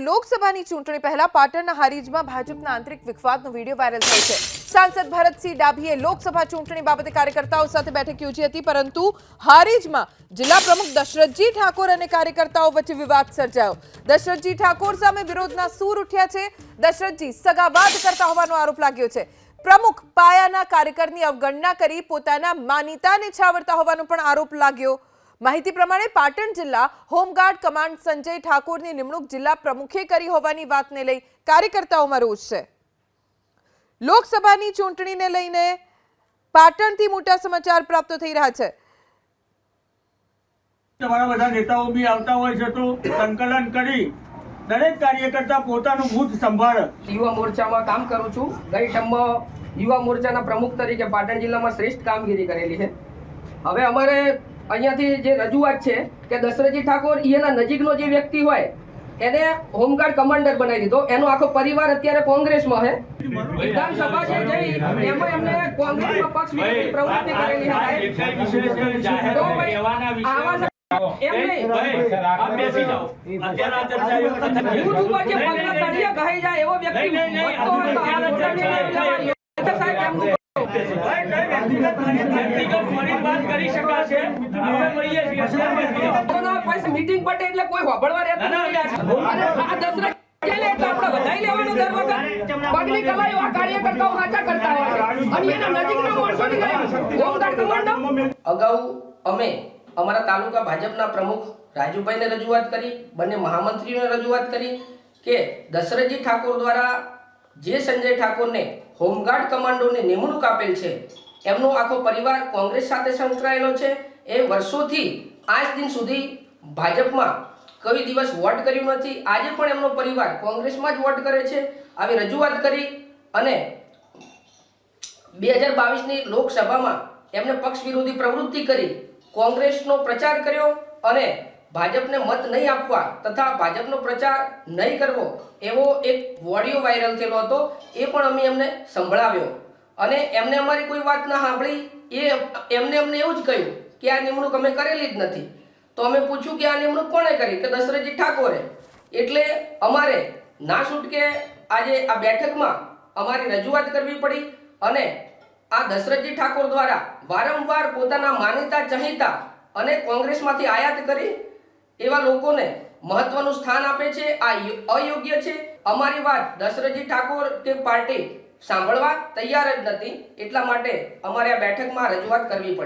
લોકસભાની ચૂંટણી પહેલા પાટણના હારીજમાં ભાજપના આંતરિક વિખવાદનો વિડીયો વાયરલ થયો છે। સાંસદ ભરતસિંહ ડાભીએ લોકસભા ચૂંટણી બાબતે કાર્યકર્તાઓ સાથે બેઠક યોજી હતી, પરંતુ હારીજમાં જિલ્લા પ્રમુખ દશરથજી ઠાકોર અને કાર્યકર્તાઓ વચ્ચે વિવાદ સર્જાયો। દશરથજી ઠાકોર સામે વિરોધના સૂર ઉઠ્યા છે। દશરથજી સગાવાદ કરતા હોવાનો આરોપ લાગ્યો છે। પ્રમુખ પાયાના કાર્યકરની અવગણના કરી પોતાના માનીતાને છાવરતા હોવાનો પણ આરોપ લાગ્યો। માહિતી પ્રમાણે પાટણ જિલ્લા હોમગાર્ડ કમાન્ડ સંજય ઠાકોરની નિમણૂક જિલ્લા પ્રમુખે કરી હોવાની વાતને લઈ કાર્યકર્તાઓમાં રોષ છે। લોકસભાની ચૂંટણીને લઈને પાટણથી મોટા સમાચાર પ્રાપ્ત થઈ રહ્યા છે। તમારા બધા નેતાઓ બી આવતા હોય છે તો સંકલન કરી દરેક કાર્યકર્તા પોતાનું બૂથ સંભાળે। યુવા મોરચામાં કામ કરું છું। ગઈ ટર્મમાં યુવા મોરચાના પ્રમુખ તરીકે પાટણ જિલ્લામાં શ્રેષ્ઠ કામગીરી કરેલી છે। હવે અમારે અહીંયાથી જે રજૂઆત છે કે દશરથજી ઠાકોર એના નજીકનો જે વ્યક્તિ હોય એને હોમગાર્ડ કમાન્ડર બનાવી દીધો। એનો આખો પરિવાર અત્યારે કોંગ્રેસમાં છે। વિધાનસભા છે જેવી એમાં એમને કોંગ્રેસમાં પક્ષ વિરોધી પ્રવૃત્તિ કરેલી છે। તો ભાઈ આવા એમ નહીં બૂથ ઉપર જે પગલા તળિયે ગહાઈ જાય એવો વ્યક્તિ વધતો હોય તો આ મોટા નિર્ણય સાહેબ એમનું મીટિંગ પટે એટલે કોઈ વાપરવા રહેતું નથી। અને આ દશરથ એટલે આપણે વધાઈ લેવાનું દર વખત પગની કલાઈ આ કાર્યકર્તાઓ સાચા કરતા હોય અને એના નજીકના માણસોની હોમગાર્ડ કમાન્ડર। અગાઉ અમે અમારા તાલુકા ભાજપના પ્રમુખ રાજુભાઈને રજૂઆત કરી, બંને મહામંત્રીઓને રજૂઆત કરી કે દશરથજી ઠાકોર દ્વારા જે સંજય ઠાકોરને હોમગાર્ડ કમાન્ડોની નિમણૂક આપેલ છે એમનો આખો પરિવાર કોંગ્રેસ સાથે સંકળાયેલો છે। એ વર્ષોથી આજ દિન સુધી ભાજપમાં કોઈ દિવસ વોટ કર્યું નથી। આજે પણ એમનો પરિવાર કોંગ્રેસમાં જ વોટ કરે છે। આવી રજૂઆત કરી અને 2022ની લોકસભામાં એમને પક્ષ વિરોધી પ્રવૃત્તિ કરી કોંગ્રેસનો પ્રચાર કર્યો અને ભાજપને મત નહીં આપવા તથા ભાજપનો પ્રચાર નહીં કરવો એવો એક ઓડિયો વાયરલ થયેલો હતો। એ પણ અમે એમને સંભળાવ્યો અને એમને અમારી કોઈ વાત ના સાંભળી। એમને એવું જ કહ્યું કે આ નિમણૂક અમે કરેલી જ નથી। તો અમે પૂછ્યું કે આ નિમણૂક કોણે કરી, કે દશરથજી ઠાકોરે। એટલે અમારે ના છૂટકે આજે આ બેઠકમાં અમારી રજૂઆત કરવી પડી અને આ દશરથજી ઠાકોર દ્વારા વારંવાર પોતાના માનીતા ચહીતા અને કોંગ્રેસમાંથી આયાત કરી એવા લોકોને મહત્વનું સ્થાન આપે છે। આ અયોગ્ય છે। અમારી વાત દશરથજી ઠાકોર કે પાર્ટી સાંભળવા તૈયાર જ નથી। એટલા માટે અમારે આ બેઠકમાં રજૂઆત કરવી પડી।